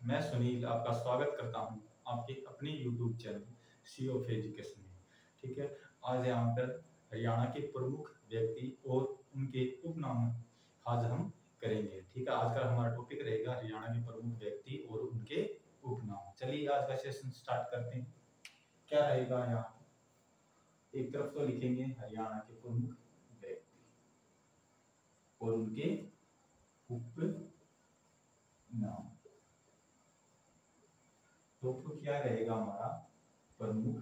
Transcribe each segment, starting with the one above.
मैं सुनील आपका स्वागत करता हूं आपके अपने YouTube channel Sea of Education में। ठीक है, आज यहाँ पर हरियाणा के प्रमुख व्यक्ति और उनके उपनाम आज हम करेंगे। ठीक है, आज का हमारा टॉपिक रहेगा हरियाणा के प्रमुख व्यक्ति और उनके उपनाम। चलिए आज का सेशन स्टार्ट करते हैं। क्या रहेगा यहाँ, एक तरफ तो लिखेंगे हरियाणा के प्रमुख व्यक्ति और उनके उपनाम। तो क्या रहेगा हमारा प्रमुख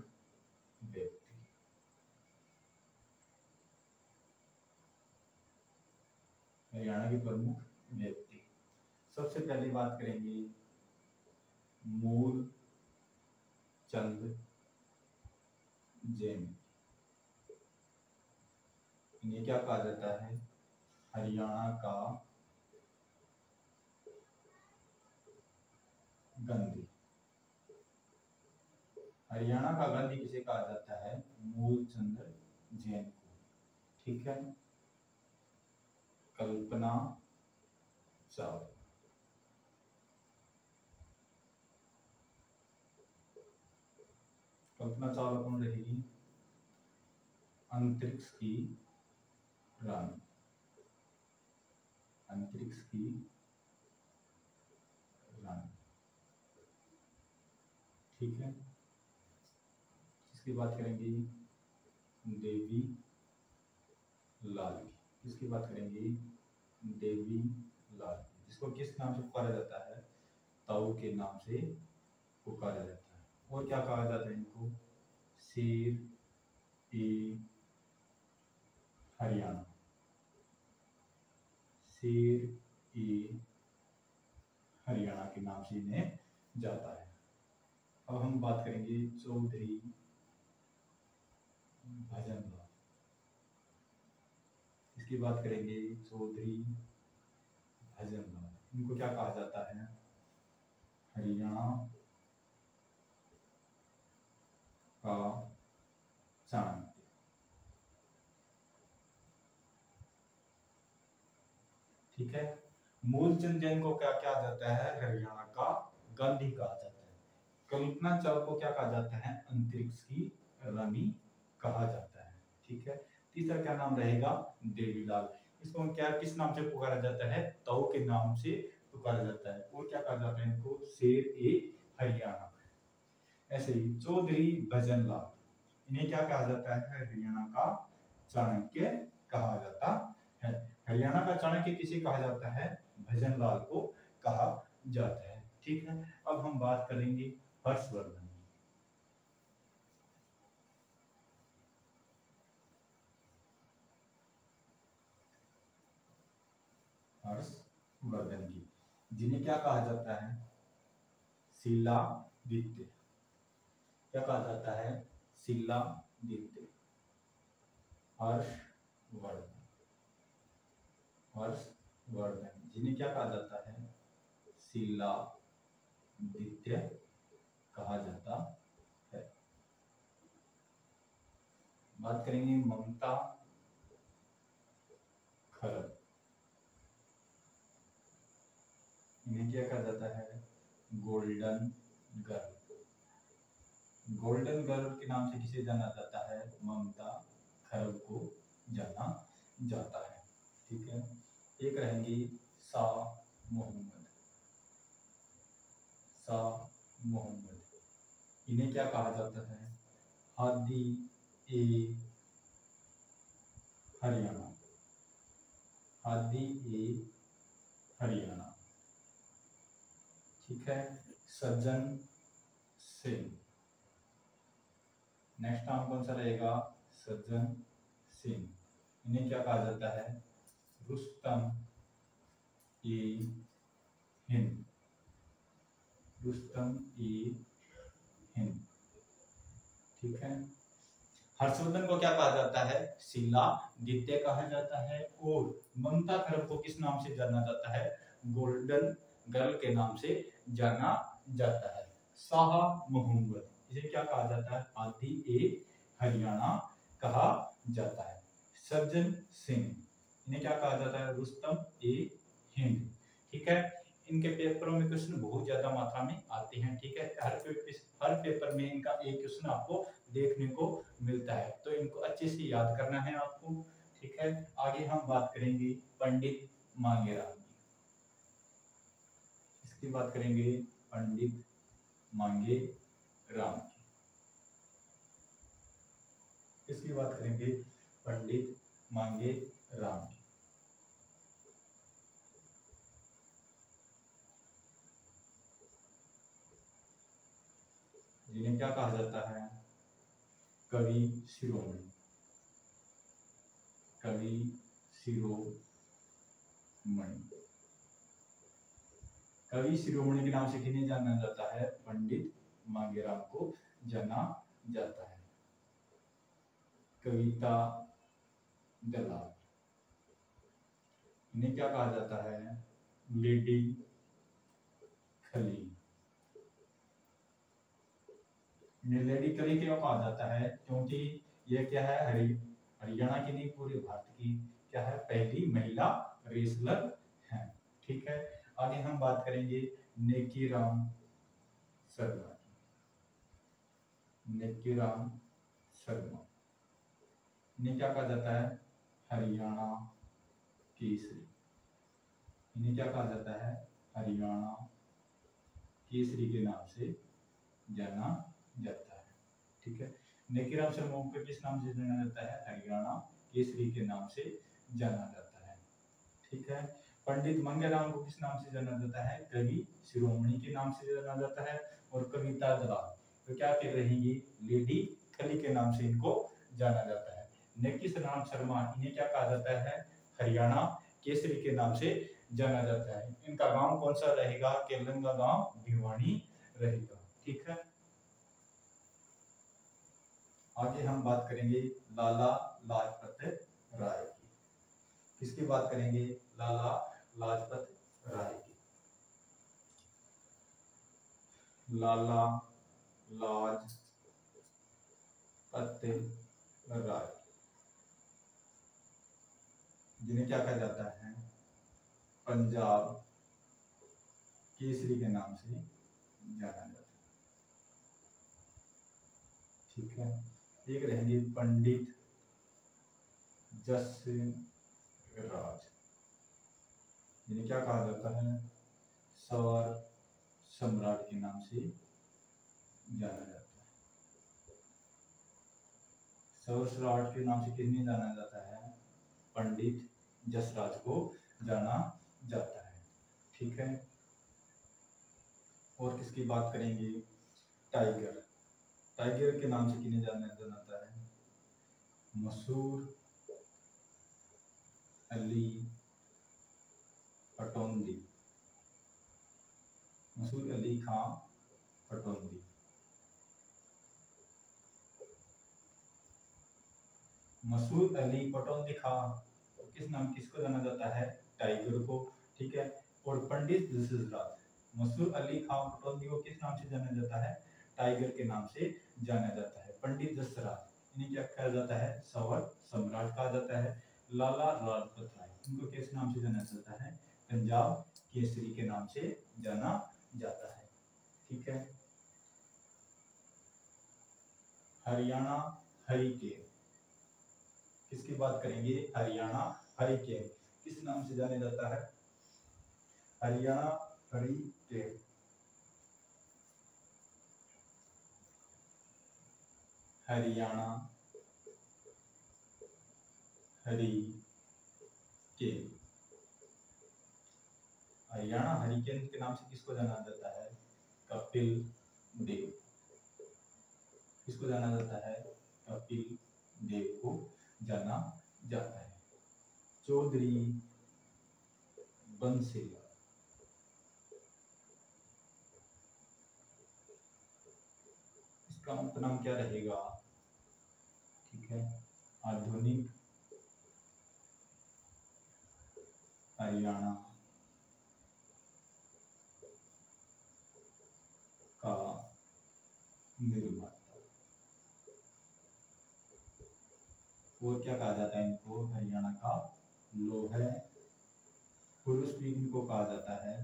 व्यक्ति। हरियाणा के प्रमुख व्यक्ति, सबसे पहले बात करेंगे मूल चंद जैन। इन्हें क्या कहा जाता है? हरियाणा का गांधी। हरियाणा का गांधी किसे कहा जाता है? मूलचंद जैन को। ठीक है, कल्पना चावला। कल्पना चावला कौन रहेगी? अंतरिक्ष की रानी। अंतरिक्ष की रानी। ठीक है, इसकी बात करेंगे देवी लाल की। इसकी बात करेंगे देवी लाल, जिसको किस नाम से पुकारा जाता है? ताऊ के नाम से पुकारा जाता है। और क्या कहा जाता है इनको? शेर ए हरियाणा। शेर ए हरियाणा के नाम से इन्हें जाता है। अब हम बात करेंगे चौधरी भजनलाल। इसकी बात करेंगे चौधरी भजनलाल। इनको क्या कहा जाता है? हरियाणा का चाणक्य। ठीक है, मूलचंद जैन को क्या कहा जाता है? हरियाणा का गांधी कहा जाता है। कल्पना चावला को क्या कहा जाता है? अंतरिक्ष की रानी कहा जाता है। ठीक है, तीसरा क्या नाम रहेगा? देवीलाल। इसको क्या किस नाम से पुकारा जाता है? ताऊ के नाम से पुकारा जाता है। और क्या कहा जाता है इनको? शेर ए हरियाणा। ऐसे ही चौधरी भजनलाल, इन्हें क्या कहा जाता है? हरियाणा का चाणक्य कहा जाता है। हरियाणा का चाणक्य किसे कहा जाता है? भजनलाल को कहा जाता है। ठीक है, अब हम बात करेंगे हर्षवर्धन। हर्षवर्धन की, जिन्हें क्या कहा जाता है? शिलादित्य। क्या कहा जाता है? शिलादित्य। हर्षवर्धन। हर्षवर्धन, जिन्हें क्या कहा जाता है? शिलादित्य कहा जाता है। बात करेंगे ममता खरब। इन्हें क्या कहा जाता है? Golden girl. गोल्डन गर्ल के नाम से किसे जाना जाता है? ममता खरब को जाना जाता है। ठीक है, एक रहेंगी शाह मोहम्मद। शाह मोहम्मद, इन्हें क्या कहा जाता है? हादी ए हरियाणा। हादी ए हरियाणा। ठीक है, सज्जन सिंह। नेक्स्ट नाम कौन सा रहेगा? सज्जन सिंह। इन्हें क्या कहा जाता है? रुस्तम ए हिंद। रुस्तम ए हिंद। ठीक है, हर्षवर्धन को क्या कहा जाता है? शिलादित्य कहा जाता है। और ममता खरब को किस नाम से जाना जाता है? गोल्डन गर्ल के नाम से जाना जाता है। शाह मोहम्मद, इसे क्या कहा जाता है? हाथी ए हरियाणा कहा जाता है। सज्जन सिंह, इन्हें क्या कहा जाता है? रुस्तम ए हिंद। ठीक है, इनके पेपरों में क्वेश्चन बहुत ज्यादा मात्रा में आते हैं, ठीक है। हर पेपर में इनका एक क्वेश्चन आपको देखने को मिलता है, तो इनको अच्छे से याद करना है आपको, ठीक है। आगे हम बात करेंगे पंडित मांगेराम की। इसकी बात करेंगे पंडित मांगेराम की। इसकी बात करेंगे पंडित मांगेराम की। जिन्हें क्या कहा जाता है, कवि शिरोमणि, कवि शिरोमणि। कवि शिरोमणि के नाम से किन्हें जाना जाता है, पंडित मांगेराम को जाना जाता है। कविता दलाल, इन्हें क्या कहा जाता है, लेडी खली। इन्हें लेडी खली क्यों कहा जाता है, क्योंकि ये क्या है, हरियाणा की नहीं पूरे भारत की क्या है, पहली महिला रेसलर है, ठीक है। आगे हम बात करेंगे नेकीराम शर्मा की। नेकीराम शर्मा, इन्हें क्या कहा जाता है, हरियाणा केसरी। इन्हें क्या कहा जाता है, हरियाणा केसरी के नाम से जाना जाता है, ठीक है। नेकीराम शर्मा को किस नाम से जाना जाता है, हरियाणा केसरी के नाम से जाना जाता है, ठीक है। पंडित मांगेराम को किस नाम से जाना जाता है, कवि शिरोमणि के नाम से जाना जाता है। और कविता दलाल तो क्या कह रहेंगी, लेडी खली के नाम से इनको जाना जाता है। नेकीराम शर्मा, इन्हें क्या कहा जाता है, हरियाणा केसरी के नाम से जाना जाता है। इनका गांव कौन सा रहेगा, केलंग का गांव भिवानी रहेगा, ठीक है। आगे हम बात करेंगे लाला लाजपत राय की। किसकी बात करेंगे, लाला लाजपत राय की। लाला लाजपत राय, जिन्हें क्या कहा जाता है, पंजाब केसरी के नाम से जाना जाता है, ठीक है। एक रहेंगे पंडित जसराज, जिन्हें क्या कहा जाता है, सौर सम्राट के नाम से जाना जाता है। सौर सम्राट के नाम से किन्हें जाना जाता है, पंडित जसराज को जाना जाता है, ठीक है। और किसकी बात करेंगे, टाइगर। टाइगर के नाम से किन्हें जाना जाता है, मसूर अली पटौदी, मसूर अली खां पटौदी। मसूर अली पटौदी खां किसको जाना जाता है, टाइगर को, ठीक है। और पंडित जसराज, मसूर अली खां पटौदी को किस नाम से जाना जाता है, टाइगर के नाम से जाना जाता है। पंडित जसराज, इन्हें क्या कहा जाता है, सवर सम्राट कहा जाता है। लाला लाजपत राय, इनको किस नाम से जाना जाता है, पंजाब केसरी के नाम से जाना जाता है, ठीक है। हरियाणा हरिकेन, किसकी बात करेंगे, हरियाणा हरिकेन, किस नाम से जाने जाता है, Haryana hurricane. Haryana hurricane, Haryana hurricane के नाम से किसको जाना जाता है, कपिल देव। किसको जाना जाता है, कपिल देव को जाना जाता है। चौधरी बंसीलाल, इसका उपनाम क्या रहेगा, ठीक है, आधुनिक हरियाणा का निर्माता। और क्या कहा जाता है इनको, हरियाणा का लोह पुरुष भी इनको कहा जाता है,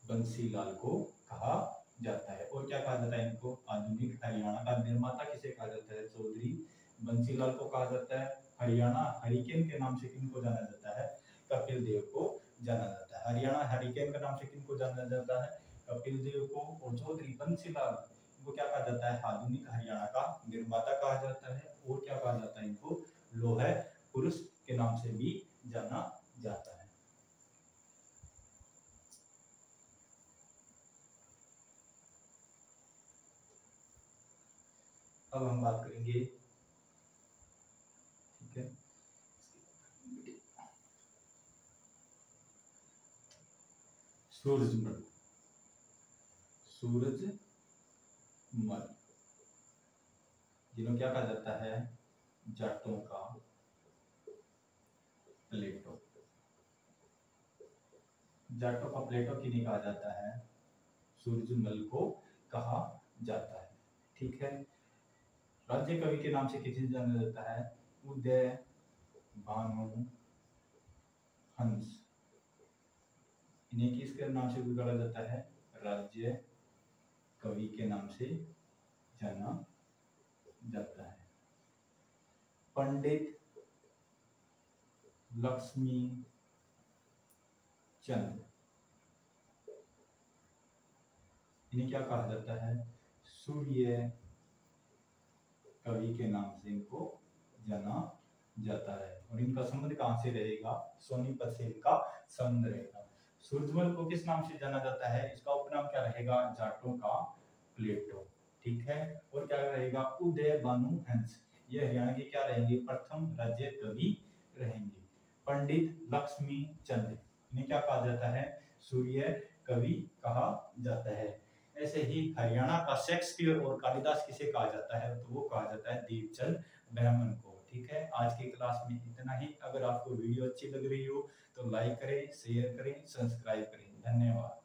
बंसीलाल को कहा जाता है। और क्या कहा जाता है इनको? आधुनिक हरियाणा का निर्माता किसे कहा जाता है? चौधरी बंसीलाल को कहा जाता है। हरियाणा हरिकेन के नाम से किनको जाना जाता है? कपिल देव को जाना जाता है। हरियाणा हरिकेन के नाम से किनको जाना जाता है? कपिल देव को। और चौधरी बंसीलाल इनको क्या कहा जाता है? आधुनिक हरियाणा का निर्माता कहा जाता है। और क्या कहा जाता है इनको? लौह पुरुष के नाम से भी जाना जाता है। अब हम बात करेंगे, ठीक है, सूरजमल। सूरजमल जिन्हों क्या कहा जाता है? जाटों का प्लेटो। जाटों का प्लेटो किन्हें कहा जाता है? सूरजमल को कहा जाता है। ठीक है। राज्य कवि के नाम से किसे जाना जाता है? उदय भानु हंस। इन्हें किसके नाम से पुकारा जाता है? राज्य कवि के नाम से जाना जाता है। पंडित लक्ष्मी चंद, इन्हें क्या कहा जाता है? सूर्य कवि के नाम से इनको जाना जाता है। और इनका संबंध कहां से रहेगा? सोनीपत से इनका संबंध रहेगा। सूरजमल को किस नाम से जाना जाता है? इसका उपनाम क्या रहेगा? जाटों का प्लेटो। ठीक है। और क्या रहेगा? उदय भानु हंस, ये हरियाणा के क्या रहेंगे? प्रथम राज्य कवि रहेंगे। पंडित लक्ष्मी चंद, इन्हें क्या कहा जाता है? सूर्य कवि कहा जाता है। ऐसे ही हरियाणा का शेक्सपियर और कालिदास किसे कहा जाता है? तो वो कहा जाता है देवचंद ब्राह्मण को। ठीक है। आज की क्लास में इतना ही। अगर आपको वीडियो अच्छी लग रही हो तो लाइक करें, शेयर करें, सब्सक्राइब करें। धन्यवाद।